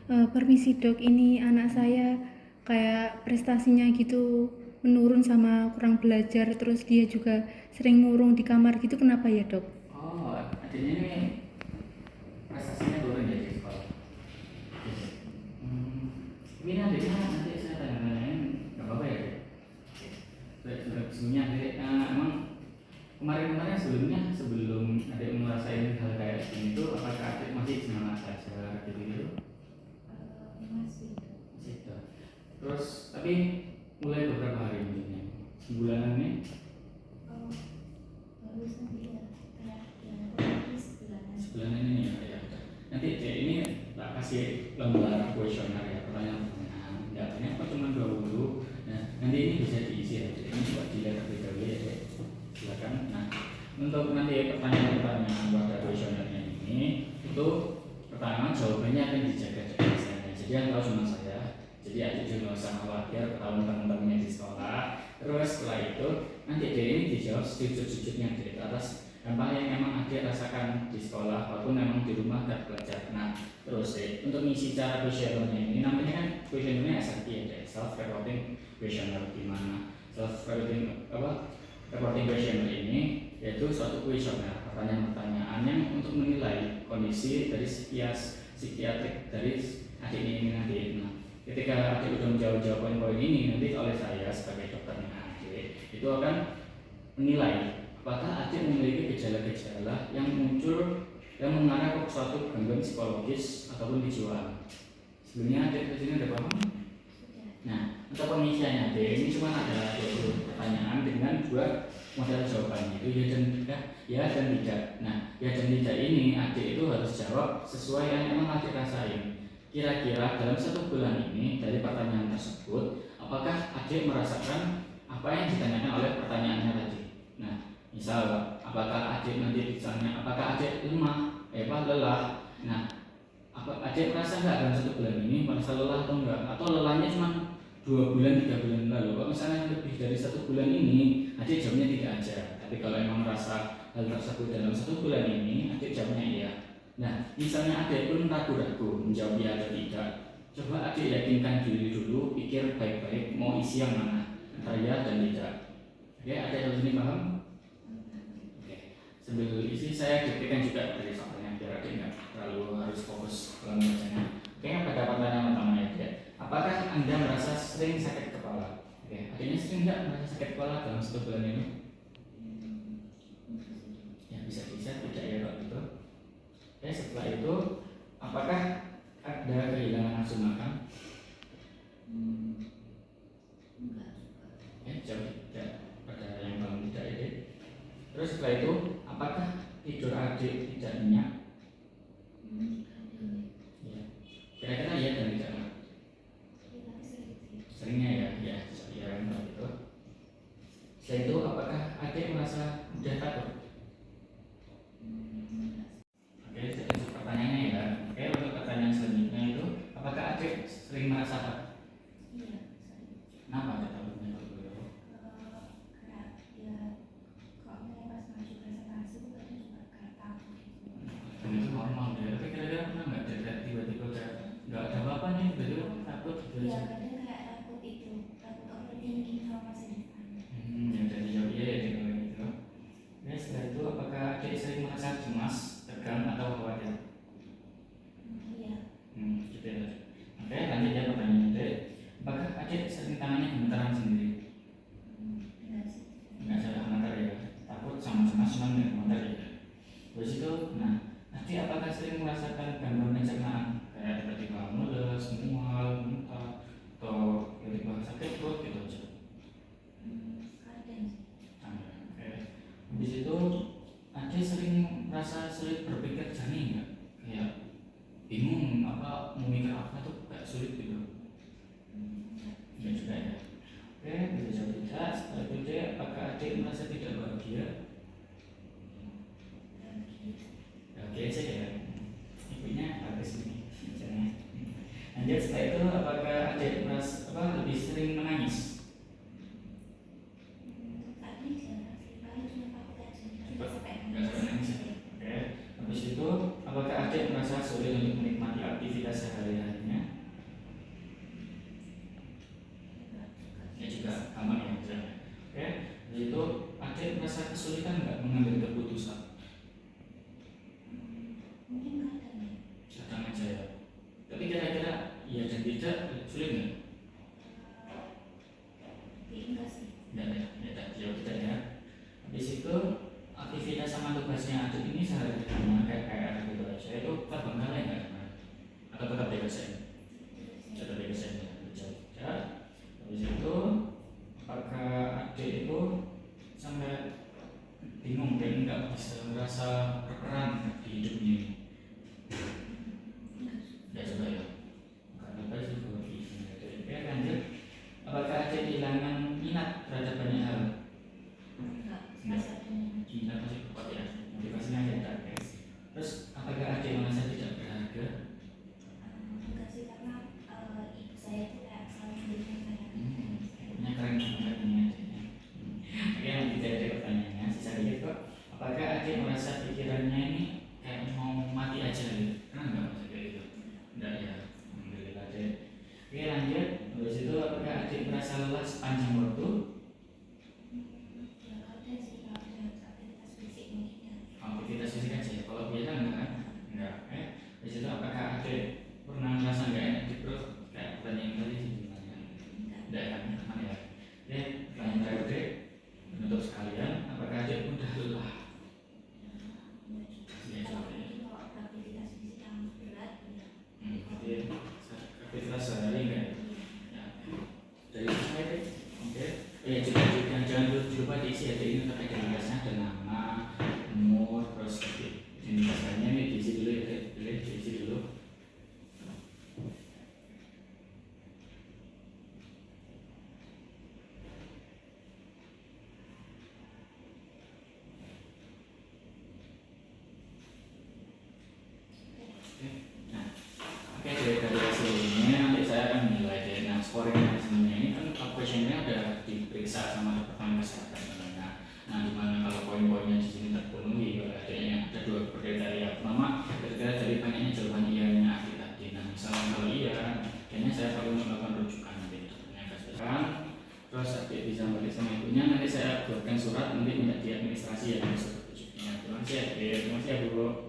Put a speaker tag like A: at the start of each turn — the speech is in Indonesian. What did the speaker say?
A: Permisi dok, ini anak saya kayak prestasinya gitu menurun sama kurang belajar, terus dia juga sering ngurung di kamar gitu, kenapa ya dok?
B: Oh, adiknya ini prestasinya turun ya di sekolah. Hmm, ini adiknya nanti saya tanya-tanyain, nggak apa-apa ya dek? Sebelumnya adik, emang kemarin-kemarin sebelum adik ngerasain hal kayak gini tuh, apakah adik masih semangat saja gitu? Masih. Terus tapi mulai beberapa hari ini, sebulanan ini? Sebulanan ini ya. Nanti ini tak kasih lembar kuesioner ya, pertanyaan-pertanyaan. Datanya apa cuma 20. Nah, nanti ini bisa diisi ya. Jadi ini buat dilihat terlebih dahulu ya, dek. Silakan. Nah, untuk nanti pertanyaan-pertanyaan pada kuesionernya ini itu pertama jawabannya akan dijaga-jaga saya. Jadi yang tahu cuma saya. Jadi adik juga nggak usah khawatir ketahuan teman-temannya di sekolah. Terus setelah itu nanti dia ini dijawab sujud-sujudnya di atas apa yang emang adik rasakan di sekolah walaupun memang di rumah gak belajar. Nah terus untuk ngisi cara kuesionernya ini namanya kan kuesionernya SRQ ya, self reporting questionnaire, di mana self reporting questionnaire ini yaitu suatu kuesioner pertanyaan-pertanyaan yang untuk menilai kondisi dari psikiatrik dari adik ini nanti. Nah ketika adik sudah menjawab poin-poin ini, nanti oleh saya sebagai dokternya adik itu akan menilai apakah adik memiliki gejala-gejala yang muncul yang mengarah ke suatu gangguan psikologis ataupun kejiwaan. Sebelumnya adik di sini ada paham? Nah, untuk pengisiannya adik ini cuma ada 20 pertanyaan dengan 2 model jawabannya, itu ya dan tidak. Nah, ya dan tidak ini adik itu harus jawab sesuai yang emang adik rasain. Kira-kira dalam 1 bulan ini dari pertanyaan tersebut, apakah adik merasakan apa yang ditanyakan oleh pertanyaannya tadi? Nah, misal apakah adik nanti ditanya apakah adik lelah. Nah, apa adik merasa nggak dalam 1 bulan ini merasa lelah atau enggak? Atau lelahnya cuma 2 bulan 3 bulan lalu? Kalau misalnya lebih dari 1 bulan ini, adik jawabnya tidak aja. Tapi kalau emang merasa hal tersebut dalam 1 bulan ini, adik jawabnya iya. Nah, misalnya adik pun ragu-ragu menjawab iya atau tidak, coba adik yakinkan diri dulu, pikir baik-baik mau isi yang mana, antara iya dan tidak. Oke, adik harus ini paham? Sambil isi saya diktikan juga dari soalnya biar adik nggak terlalu harus fokus dalam bacanya. Oke, pada pertanyaan pertama ya dek, apakah anda merasa sering sakit kepala? Oke, adiknya sering nggak merasa sakit kepala dalam 1 bulan ini? Ya bisa tidak ya kalau gitu. Oke, setelah itu apakah ada kehilangan nafsu makan? Ya jawab tidak pada yang paling tidak ya dek. Terus setelah itu apakah tidur adik tidak nyenyak? Ya. Kira-kira ya dan tidak. Seringnya ya gitu. Setelah itu apakah adik merasa mudah takut? Oke, jadi pertanyaannya ya. Oke, untuk pertanyaan selanjutnya itu apakah adik sering merasa takut? Kenapa adik takutnya? Dan itu normal ya, tapi kira-kira pernah nggak ada tiba-tiba kayak nggak ada apa-apa nih, tiba-tiba takut gitu aja?
C: Kadang kayak takut itu, takut overthinking sama masa depan.
B: Yang dari jauh ya gitu. Ya setelah itu apakah adik sering merasa cemas, tegang atau khawatir?
C: Iya.
B: Gitu ya. Oke, lanjut ya pertanyaan adik. Apakah adik sering tangannya gemetaran sendiri? Enggak salah gemetar ya, takut sama cemas cuman nggak gemetar ya. Terus itu, nah adik apakah sering merasakan gangguan pencernaan kayak tiba-tiba mules, mual, muntah, atau tiba-tiba sakit perut gitu aja?
C: Kadang.
B: Oke. Habis itu adik sering merasa sulit berpikir jernih nggak? Kayak bingung apa mau mikir apa tuh kayak sulit gitu? Enggak juga ya. Oke, bisa jawab tidak. Setelah itu deh, apakah adik merasa tidak bahagia? Oke aja ya. Ibunya bagus ini. Lanjut setelah itu apakah adik merasa lebih sering menangis?
C: Tapi jarang sih, paling cuma takut aja.
B: Nggak sampai nangis ya. Oke. Habis itu apakah adik merasa sulit untuk menikmati aktivitas sehari-harinya? merasa kesulitan nggak mengambil keputusan?
C: Mungkin kadang ya.
B: Kadang aja ya. Tapi kira-kira iya dan tidak sulit nggak?
C: Tapi enggak sih.
B: Nggak ya, tidak jawab tidak ya. Habis itu aktivitas sama tugasnya adik ini sehari-harinya kayak PR gitu aja itu terbengkalai nggak? Atau tetap dikasih? Tetap dikasih ya, kerja. Habis itu apakah adik itu sampai bingung dan nggak bisa merasa berperan di hidupnya ini? Nggak coba ya? Karena apa sih kalau gitu? Ya lanjut. Apakah adik kehilangan minat terhadap banyak hal?
C: Enggak. Masih ada yang
B: Minat masih kuat ya, motivasinya ada. Terus apakah adik merasa tidak berharga?
C: enggak sih karena ibu saya itu kayak selalu mendukung saya.
B: Ini keren banget ini adiknya. Oke, nanti tidak ada pertanyaannya. Sisa dikit kok. Apakah adik merasa pikirannya ini kayak mau mati aja gitu? Pernah nggak merasa kayak gitu? Enggak ya. Alhamdulillah adik. Oke lanjut. Habis itu apakah adik merasa lelah sepanjang waktu?
C: Ya ada sih kalau ada aktivitas fisik mungkin ya.
B: Aktivitas fisik aja ya. Kalau biasa enggak kan? Enggak. Habis itu apakah adik pernah merasa nggak enak di perut? Kayak pertanyaan tadi sih sebenarnya. Enggak kan? Aman ya. Oke, pertanyaan terakhir untuk sekalian, apakah adik mudah lelah? Ya,
C: Kalau
B: coba ya.
C: mungkin kalau aktivitas fisik yang berat ya.
B: Jadi aktivitas sehari enggak ya? Ya. Dari saya deh. Oke. Ya juga jangan lupa diisi ada ini untuk identitasnya ada nama, umur, terus identitasnya ini diisi dulu ya, boleh diisi dulu. Nah, oke dari hasil ini nanti saya akan menilai deh. Nah, scoring sebenarnya ini kan questionnya udah diperiksa sama departemen kesehatan sebenarnya. Nah, dimana kalau poin-poinnya di sini terpenuhi, adanya ada dua kriteria. Pertama, kriteria dari banyaknya jawaban iya-nya adik tadi. Nah, misalnya kalau iya, kayaknya saya perlu melakukan rujukan nanti dokternya kasihkan. Terus adik bisa balik sama ibunya. Nanti saya buatkan surat nanti minta di administrasi ya, masuk rujuknya. Terima kasih adik, terima kasih ya Bu.